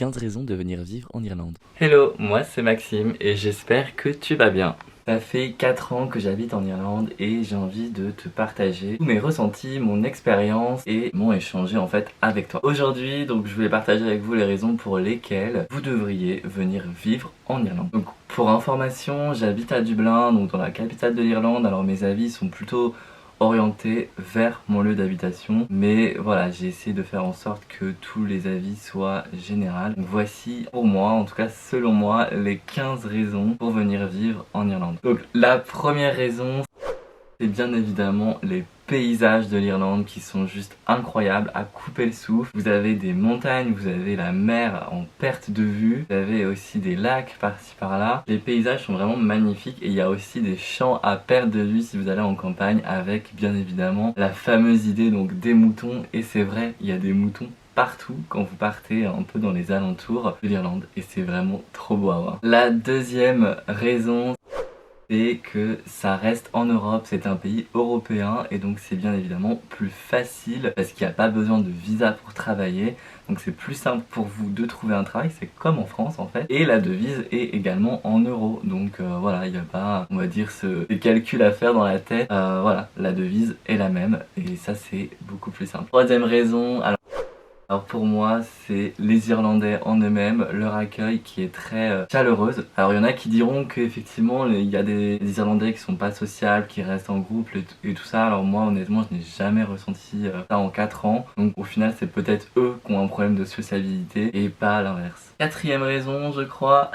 15 raisons de venir vivre en Irlande. Hello, moi c'est Maxime et j'espère que tu vas bien. Ça fait 4 ans que j'habite en Irlande et j'ai envie de te partager tous mes ressentis, mon expérience et mon échanger en fait avec toi. Aujourd'hui, donc je voulais partager avec vous les raisons pour lesquelles vous devriez venir vivre en Irlande. Donc pour information, j'habite à Dublin, donc dans la capitale de l'Irlande. Alors mes avis sont plutôt orienté vers mon lieu d'habitation, mais voilà, j'ai essayé de faire en sorte que tous les avis soient généraux. Donc voici pour moi, en tout cas selon moi, les 15 raisons pour venir vivre en Irlande. Donc la première raison, c'est bien évidemment les paysages de l'Irlande qui sont juste incroyables, à couper le souffle. Vous avez des montagnes, vous avez la mer en perte de vue, vous avez aussi des lacs par-ci par-là. Les paysages sont vraiment magnifiques et il y a aussi des champs à perte de vue si vous allez en campagne, avec bien évidemment la fameuse idée donc des moutons. Et c'est vrai, il y a des moutons partout quand vous partez un peu dans les alentours de l'Irlande et c'est vraiment trop beau à voir. La deuxième raison, c'est que ça reste en Europe, c'est un pays européen et donc c'est bien évidemment plus facile parce qu'il n'y a pas besoin de visa pour travailler, donc c'est plus simple pour vous de trouver un travail, c'est comme en France en fait, et la devise est également en euros, donc voilà, il n'y a pas, on va dire, des calculs à faire dans la tête, voilà, la devise est la même et ça c'est beaucoup plus simple. Troisième raison, alors pour moi, c'est les Irlandais en eux-mêmes, leur accueil qui est très chaleureuse. Alors il y en a qui diront qu'effectivement il y a des Irlandais qui sont pas sociables, qui restent en groupe et tout ça. Alors moi honnêtement je n'ai jamais ressenti ça en 4 ans. Donc au final c'est peut-être eux qui ont un problème de sociabilité et pas l'inverse. Quatrième raison je crois,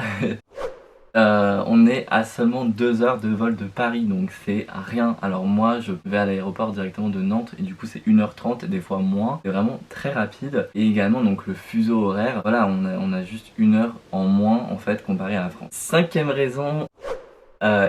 on est à seulement 2 heures de vol de Paris, donc c'est rien. Alors moi je vais à l'aéroport directement de Nantes et du coup c'est 1h30, des fois moins. C'est vraiment très rapide. Et également donc le fuseau horaire, voilà, on a juste 1 heure en moins en fait comparé à la France. Cinquième raison,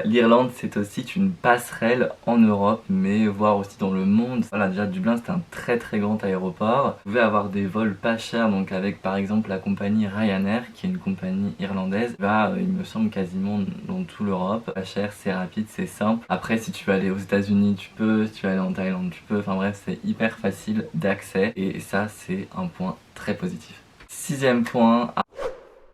l'Irlande c'est aussi une passerelle en Europe, mais voire aussi dans le monde. Voilà, déjà Dublin c'est un très très grand aéroport. Vous pouvez avoir des vols pas chers, donc avec par exemple la compagnie Ryanair, qui est une compagnie irlandaise, va il me semble quasiment dans toute l'Europe. Pas cher, c'est rapide, c'est simple. Après si tu veux aller aux États-Unis tu peux, si tu veux aller en Thaïlande tu peux, enfin bref c'est hyper facile d'accès et ça c'est un point très positif. Sixième point,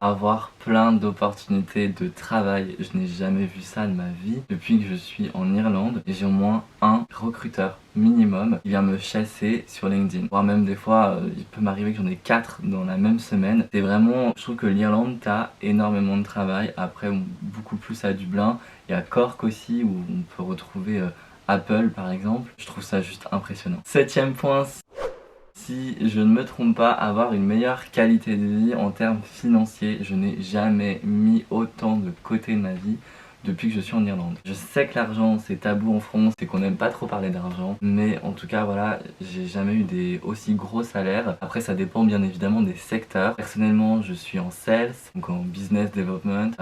avoir plein d'opportunités de travail. Je n'ai jamais vu ça de ma vie depuis que je suis en Irlande et j'ai au moins un recruteur minimum qui vient me chasser sur LinkedIn. Voire même des fois, il peut m'arriver que j'en ai 4 dans la même semaine. C'est vraiment, je trouve que l'Irlande, t'as énormément de travail. Après, beaucoup plus à Dublin. Il y a Cork aussi où on peut retrouver Apple par exemple. Je trouve ça juste impressionnant. Septième point, si je ne me trompe pas, avoir une meilleure qualité de vie en termes financiers. Je n'ai jamais mis autant de côté de ma vie depuis que je suis en Irlande. Je sais que l'argent c'est tabou en France et qu'on n'aime pas trop parler d'argent, mais en tout cas voilà, j'ai jamais eu des aussi gros salaires. Après ça dépend bien évidemment des secteurs. Personnellement je suis en sales, donc en business development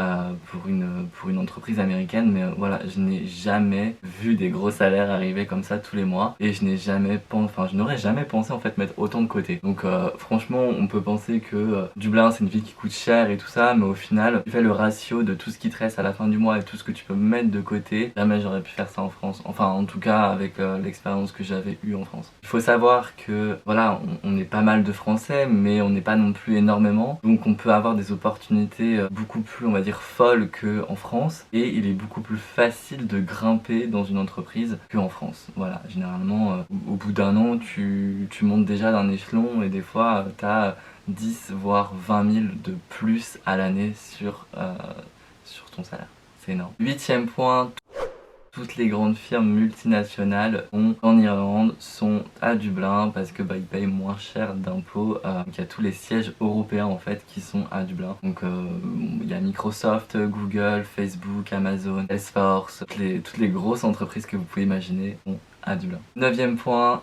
pour une entreprise américaine, mais voilà, je n'ai jamais vu des gros salaires arriver comme ça tous les mois et je n'aurais jamais pensé en fait mettre autant de côté. Donc franchement on peut penser que Dublin c'est une ville qui coûte cher et tout ça, mais au final tu fais le ratio de tout ce qui te reste à la fin du mois et tout ce que tu peux mettre de côté. Jamais j'aurais pu faire ça en France, enfin en tout cas avec l'expérience que j'avais eue en France. Il faut savoir que voilà, on est pas mal de Français mais on n'est pas non plus énormément, donc on peut avoir des opportunités beaucoup plus, on va dire, folles qu'en France, et il est beaucoup plus facile de grimper dans une entreprise qu'en France. Voilà, généralement au bout d'un an tu montes déjà d'un échelon et des fois t'as 10 voire 20 000 de plus à l'année sur ton salaire. C'est énorme. Huitième point, toutes les grandes firmes multinationales en Irlande sont à Dublin parce que ils payent moins cher d'impôts. Il y a tous les sièges européens en fait qui sont à Dublin. Donc il y a Microsoft, Google, Facebook, Amazon, Salesforce, toutes les grosses entreprises que vous pouvez imaginer sont à Dublin. Neuvième point,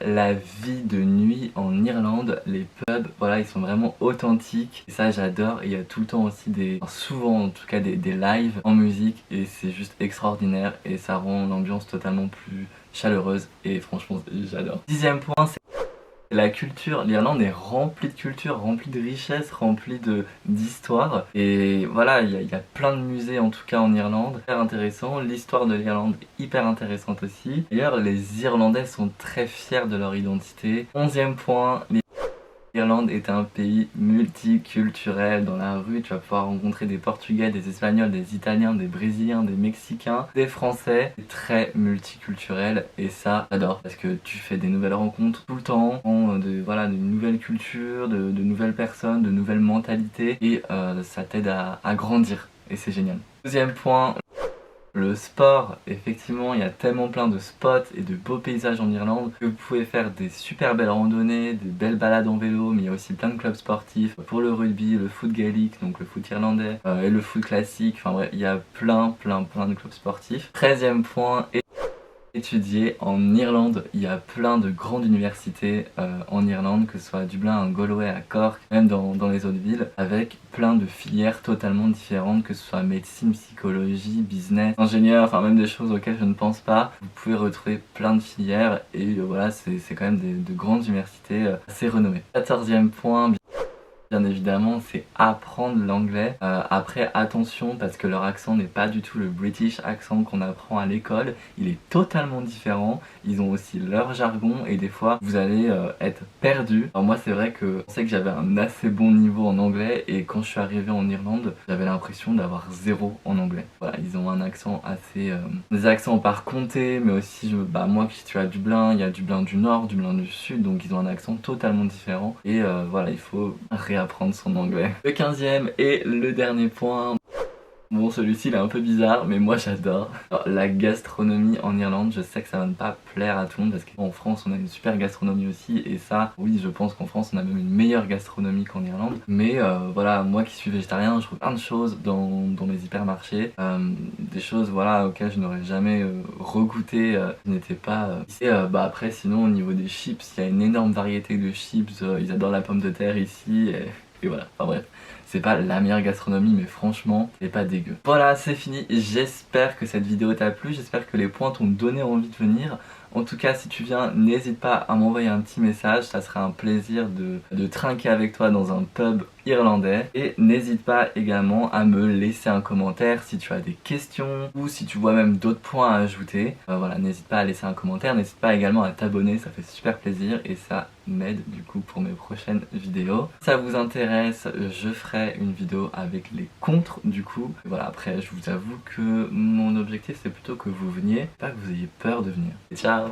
la vie de nuit en Irlande, les pubs, voilà, ils sont vraiment authentiques et ça j'adore. Et il y a tout le temps aussi souvent en tout cas des lives en musique et c'est juste extraordinaire et ça rend l'ambiance totalement plus chaleureuse et franchement j'adore. Dixième point, c'est la culture. L'Irlande est remplie de culture, remplie de richesses, remplie d'histoire. Et voilà, il y a plein de musées en tout cas en Irlande. Hyper intéressant. L'histoire de l'Irlande hyper intéressante aussi. D'ailleurs, les Irlandais sont très fiers de leur identité. Onzième point, L'Irlande est un pays multiculturel. Dans la rue, tu vas pouvoir rencontrer des Portugais, des Espagnols, des Italiens, des Brésiliens, des Mexicains, des Français. C'est très multiculturel et ça, j'adore parce que tu fais des nouvelles rencontres tout le temps, de nouvelles cultures, de nouvelles personnes, de nouvelles mentalités et ça t'aide à grandir et c'est génial. Deuxième point. Le sport, effectivement, il y a tellement plein de spots et de beaux paysages en Irlande que vous pouvez faire des super belles randonnées, des belles balades en vélo, mais il y a aussi plein de clubs sportifs pour le rugby, le foot gaélique, donc le foot irlandais et le foot classique. Enfin bref, il y a plein de clubs sportifs. 13e point. Étudier en Irlande, il y a plein de grandes universités en Irlande, que ce soit à Dublin, à Galway, à Cork, même dans les autres villes, avec plein de filières totalement différentes, que ce soit médecine, psychologie, business, ingénieur, enfin même des choses auxquelles je ne pense pas. Vous pouvez retrouver plein de filières et voilà, c'est quand même de grandes universités assez renommées. 14e point. Bien évidemment, c'est apprendre l'anglais. Après, attention, parce que leur accent n'est pas du tout le British accent qu'on apprend à l'école. Il est totalement différent. Ils ont aussi leur jargon et des fois, vous allez être perdu. Alors moi, c'est vrai que je pensais que j'avais un assez bon niveau en anglais et quand je suis arrivé en Irlande, j'avais l'impression d'avoir 0 en anglais. Voilà, ils ont un accent assez... des accents par comté, mais aussi, moi qui suis à Dublin, il y a Dublin du Nord, Dublin du Sud, donc ils ont un accent totalement différent. Et voilà, il faut réapprendre son anglais. Le 15e et le dernier point. Bon, celui-ci il est un peu bizarre, mais moi j'adore. La gastronomie en Irlande, je sais que ça va ne pas plaire à tout le monde parce qu'en France on a une super gastronomie aussi, et ça, oui, je pense qu'en France on a même une meilleure gastronomie qu'en Irlande. Mais voilà, moi qui suis végétarien, je trouve plein de choses dans mes hypermarchés, des choses voilà auxquelles je n'aurais jamais regoûté, je n'étais pas ici. Après, sinon au niveau des chips, il y a une énorme variété de chips, ils adorent la pomme de terre ici, et voilà, enfin bref. C'est pas la meilleure gastronomie, mais franchement, c'est pas dégueu. Voilà, c'est fini. J'espère que cette vidéo t'a plu. J'espère que les points t'ont donné envie de venir. En tout cas, si tu viens, n'hésite pas à m'envoyer un petit message. Ça sera un plaisir de trinquer avec toi dans un pub irlandais. Et n'hésite pas également à me laisser un commentaire si tu as des questions ou si tu vois même d'autres points à ajouter. Voilà, n'hésite pas à laisser un commentaire. N'hésite pas également à t'abonner, ça fait super plaisir et ça m'aide du coup pour mes prochaines vidéos. Si ça vous intéresse, je ferai une vidéo avec les contres du coup. Voilà, après je vous avoue que mon objectif c'est plutôt que vous veniez, pas que vous ayez peur de venir. Et ciao!